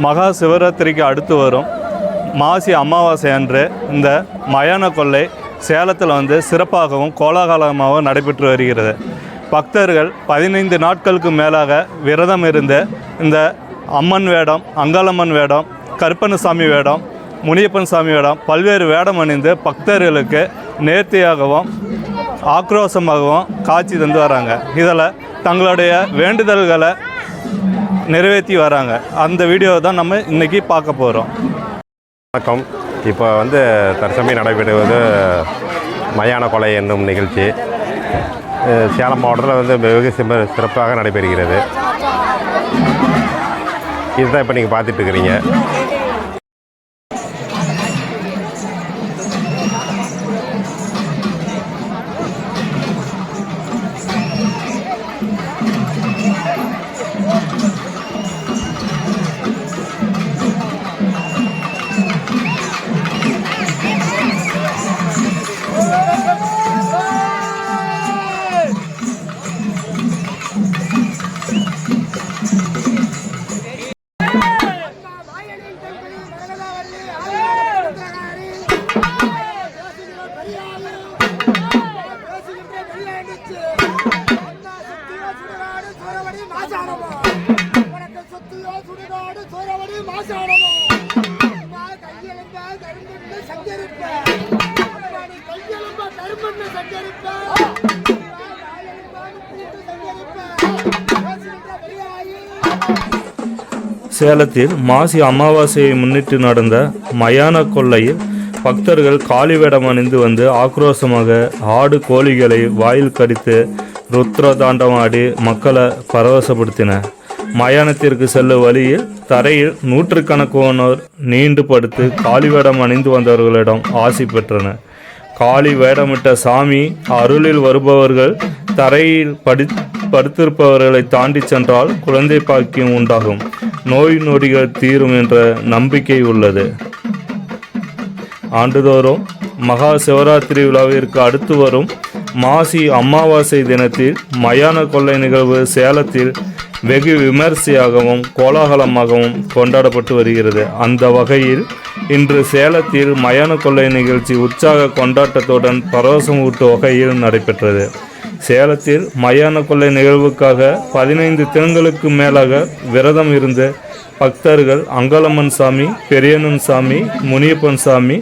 மகா சிவராத்திரிக்கு அடுத்து வரும் மாசி அமாவாசை அன்று இந்த மயான கொள்ளை சேலத்தில் சிறப்பாகவும் கோலாகலமாகவும் நடைபெற்று வருகிறது. பக்தர்கள் 15 நாட்களுக்கு மேலாக விரதம் இருந்து இந்த அம்மன் வேடம், அங்காளம்மன் வேடம், கருப்பண்ணசாமி வேடம், முனியப்பன் சாமி வேடம், பல்வேறு வேடம் அணிந்து பக்தர்களுக்கு நேர்த்தியாகவும் ஆக்ரோஷமாகவும் காட்சி தந்து வராங்க. இதில் தங்களுடைய வேண்டுதல்களை நிறைவேற்றி வராங்க. அந்த வீடியோ தான் நம்ம இன்றைக்கி பார்க்க போகிறோம். வணக்கம். இப்போ தற்சமயம் நடைபெறுவது மயான கொலை என்னும் நிகழ்ச்சி சேலம் மாவட்டத்தில் வெகு சிறப்பாக நடைபெறுகிறது. இதுதான் இப்போ நீங்கள் பார்த்துட்டு இருக்கிறீங்க. சேலத்தில் மாசி அமாவாசையை முன்னிட்டு நடந்த மயான கொள்ளையில் பக்தர்கள் காளி வேடம் அணிந்து ஆக்ரோஷமாக ஆடு கோழிகளை வாயில் கடித்து ருத்ர தாண்டமாடி மக்களை பரவசப்படுத்தினர். மயானத்திற்கு செல்லும் வழியில் தரையில் நூற்றுக்கணக்கானோர் நீண்டு படுத்து காளி வேடம் அணிந்து வந்தவர்களிடம் ஆசி பெற்றனர். காளி வேடமிட்ட சாமி அருளில் வருபவர்கள் தரையில் படுத்திருப்பவர்களை தாண்டி சென்றால் குழந்தை பாக்கியம் உண்டாகும், நோய் நொடிகள் தீரும் என்ற நம்பிக்கை உள்ளது. ஆண்டுதோறும் மகா சிவராத்திரி விழாவிற்கு அடுத்து வரும் மாசி அமாவாசை தினத்தில் மயான கொள்ளை நிகழ்வு சேலத்தில் வெகு விமர்சையாகவும் கோலாகலமாகவும் கொண்டாடப்பட்டு வருகிறது. அந்த வகையில் இன்று சேலத்தில் மயான கொள்ளை நிகழ்ச்சி உற்சாக கொண்டாட்டத்துடன் பரவசம் ஊட்டும் வகையில் நடைபெற்றது. சேலத்தில் மயான கொள்ளை நிகழ்வுக்காக 15 தினங்களுக்கு மேலாக விரதம் இருந்த பக்தர்கள் அங்காளம்மன் சாமி, பெரியண்ணன் சாமி, முனியப்பன் சாமி,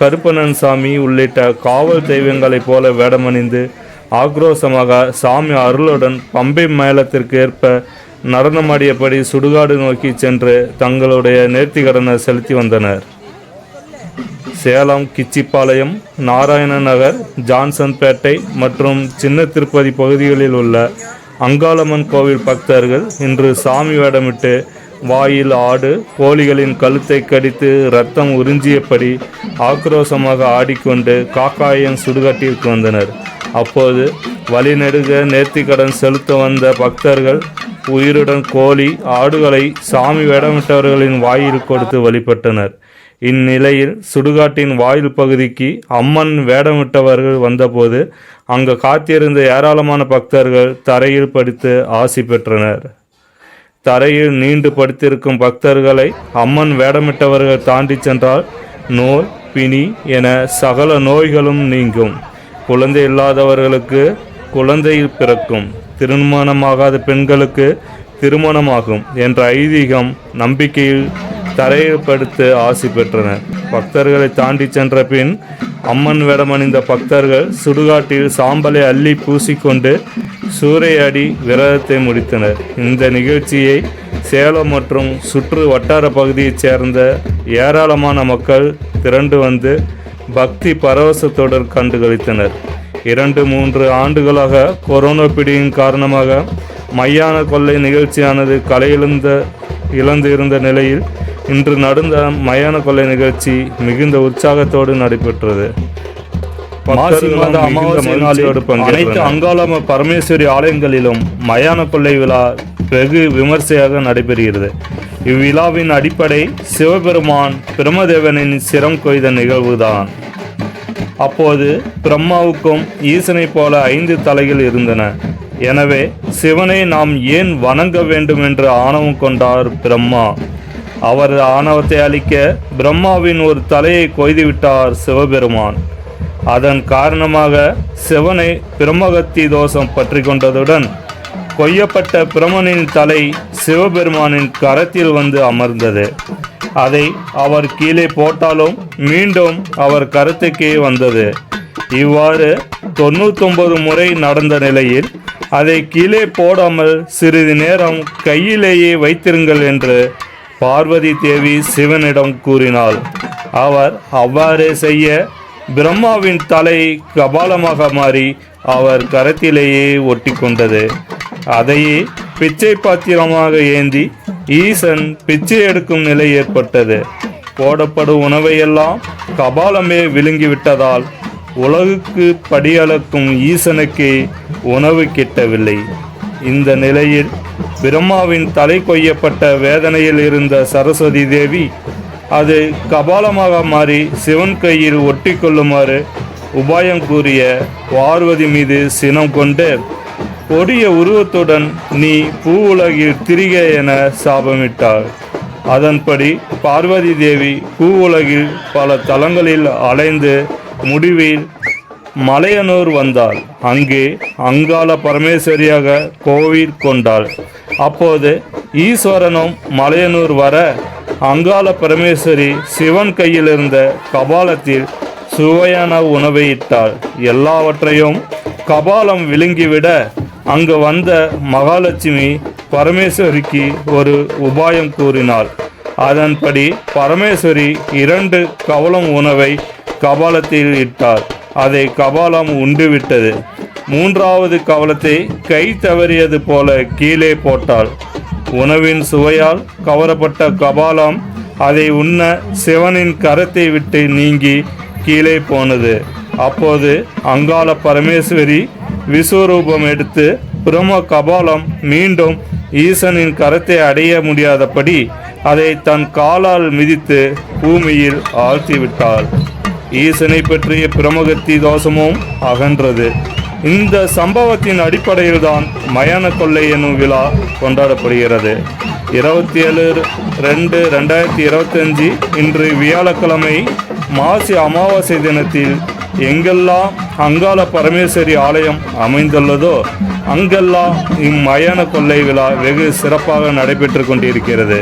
கருப்பண்ணன் சாமி உள்ளிட்ட காவல் தெய்வங்களைப் போல வேடமணிந்து ஆக்ரோஷமாக சாமி அருளுடன் பம்பை மேளத்திற்கு ஏற்ப நடனமாடியபடி சுடுகாடு நோக்கி சென்று தங்களுடைய நேர்த்திக்கடனை செலுத்தி வந்தனர். சேலம் கிச்சிப்பாளையம், நாராயண நகர், ஜான்சன்பேட்டை மற்றும் சின்ன திருப்பதி பகுதிகளில் உள்ள அங்காளம்மன் கோவில் பக்தர்கள் இன்று சாமி வேடமிட்டு வாயில் ஆடு கோழிகளின் கழுத்தை கடித்து இரத்தம் உறிஞ்சியபடி ஆக்ரோஷமாக ஆடிக்கொண்டு காக்காயன் சுடுகாட்டிற்கு வந்தனர். அப்போது வழிநெடுக நேர்த்திக்கடன் செலுத்த வந்த பக்தர்கள் உயிருடன் கோழி ஆடுகளை சாமி வேடமிட்டவர்களின் வாயில் கொடுத்து வழிபட்டனர். இந்நிலையில் சுடுகாட்டின் வாயில் பகுதிக்கு அம்மன் வேடமிட்டவர்கள் வந்தபோது அங்கு காத்திருந்த ஏராளமான பக்தர்கள் தரையில் படுத்து ஆசி பெற்றனர். தரையில் நீண்டு படுத்திருக்கும் பக்தர்களை அம்மன் வேடமிட்டவர்கள் தாண்டி சென்றால் நோய் பிணி என சகல நோய்களும் நீங்கும், குழந்தை இல்லாதவர்களுக்கு குழந்தை பிறக்கும், திருமணமாகாத பெண்களுக்கு திருமணமாகும் என்ற ஐதீகம் நம்பிக்கையில் தரையில் படுத்து ஆசி பெற்றனர். பக்தர்களை தாண்டி சென்ற பின் அம்மன் வேடமணிந்த பக்தர்கள் சுடுகாட்டில் சாம்பலை அள்ளி பூசிக்கொண்டு சூறையாடி விரதத்தை முடித்தனர். இந்த நிகழ்ச்சியை சேலம் மற்றும் சுற்று வட்டார பகுதியைச் சேர்ந்த ஏராளமான மக்கள் திரண்டு பக்தி பரவசத்துடன் கண்டுகளித்தனர். 2-3 ஆண்டுகளாக கொரோனா பிடியின் காரணமாக மயான கொள்ளை நிகழ்ச்சியானது இழந்து இருந்த நிலையில் இன்று நடந்த மயான கொள்ளை நிகழ்ச்சி மிகுந்த உற்சாகத்தோடு நடைபெற்றது. மாசி மாத அமாவாசை நாளோடு அனைத்து அங்காளம்ம பரமேஸ்வரி ஆலயங்களிலும் மயான கொள்ளை விழா வெகு விமர்சையாக நடைபெறுகிறது. இவ்விழாவின் அடிப்படை சிவபெருமான் பிரம்மதேவனின் சிரம் கொய்த நிகழ்வுதான். அப்போது பிரம்மாவுக்கும் ஈசனை போல 5 தலைகள் இருந்தன. எனவே சிவனை நாம் ஏன் வணங்க வேண்டும் என்று ஆணவம் கொண்டார் பிரம்மா. அவரது ஆணவத்தை அழிக்க பிரம்மாவின் ஒரு தலையை கொய்துவிட்டார் சிவபெருமான். அதன் காரணமாக சிவனை பிரம்மகத்தி தோஷம் பற்றி கொண்டதுடன் கொய்யப்பட்ட பிரமனின் தலை சிவபெருமானின் கரத்தில் வந்து அமர்ந்தது. அதை அவர் கீழே போட்டாலும் மீண்டும் அவர் கருத்துக்கே வந்தது. இவ்வாறு 99 முறை நடந்த நிலையில் அதை கீழே போடாமல் சிறிது நேரம் கையிலேயே வைத்திருங்கள் என்று பார்வதி தேவி சிவனிடம் கூறினாள். அவர் அவ்வாறே செய்ய பிரம்மாவின் தலை கபாலமாக மாறி அவர் கரத்திலேயே ஒட்டி கொண்டது. அதையே பிச்சை பாத்திரமாக ஏந்தி ஈசன் பிச்சை எடுக்கும் நிலை ஏற்பட்டது. போடப்படும் உணவையெல்லாம் கபாலமே விழுங்கிவிட்டதால் உலகுக்கு படியளக்கும் ஈசனுக்கு உணவு கிட்டவில்லை. இந்த நிலையில் பிரம்மாவின் தலை கொய்யப்பட்ட வேதனையில் இருந்த சரஸ்வதி தேவி அது கபாலமாக மாறி சிவன் கையில் ஒட்டி கொள்ளுமாறு உபாயம் கூறிய பார்வதி மீது சினம் கொண்டு கொடிய உருவத்துடன் நீ பூவுலகில் திரிக என சாபமிட்டாள். அதன்படி பார்வதி தேவி பூவுலகில் பல தலங்களில் அலைந்து முடிவில் மலையனூர் வந்தாள். அங்கே அங்காள பரமேஸ்வரியாக கோவில் கொண்டாள். அப்போது ஈஸ்வரனும் மலையனூர் வர அங்காள பரமேஸ்வரி சிவன் கையில் இருந்த கபாலத்தில் சுவையான உணவை இட்டாள். எல்லாவற்றையும் கபாலம் விழுங்கிவிட அங்கு வந்த மகாலட்சுமி பரமேஸ்வரிக்கு ஒரு உபாயம் கூறினாள். அதன்படி பரமேஸ்வரி 2 கவலம் உணவை கபாலத்தில் இட்டார். அதை கபாலம் உண்டுவிட்டது. 3வது கவலத்தை கை தவறியது போல கீழே போட்டாள். உணவின் சுவையால் கவரப்பட்ட கபாலம் அதை உண்ண சிவனின் கரத்தை விட்டு நீங்கி கீழே போனது. அப்போது அங்காள பரமேஸ்வரி விஸ்வரூபம் எடுத்து பிரம்ம கபாலம் மீண்டும் ஈசனின் கரத்தை அடைய முடியாதபடி அதை தன் காலால் மிதித்து பூமியில் ஆழ்த்திவிட்டாள். ஈசனை பற்றிய பிரம்மகத்தி தோஷமும் அகன்றது. இந்த சம்பவத்தின் அடிப்படையில் தான் மயான கொள்ளை என்னும் விழா கொண்டாடப்படுகிறது. 27/2/2025 இன்று வியாழக்கிழமை மாசி அமாவாசை தினத்தில் எங்கெல்லாம் அங்காள பரமேஸ்வரி ஆலயம் அமைந்துள்ளதோ அங்கெல்லாம் இம்மயான கொள்ளை விழா வெகு சிறப்பாக நடைபெற்று கொண்டிருக்கிறது.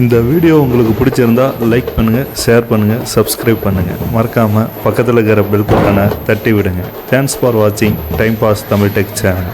இந்த வீடியோ உங்களுக்கு பிடிச்சிருந்தா லைக் பண்ணுங்கள், ஷேர் பண்ணுங்கள், சப்ஸ்கிரைப் பண்ணுங்கள். மறக்காமல் பக்கத்தில் இருக்கிற பெல் பட்டனை தட்டி விடுங்க. தேங்க்ஸ் ஃபார் வாட்சிங் time pass Tamil tech channel.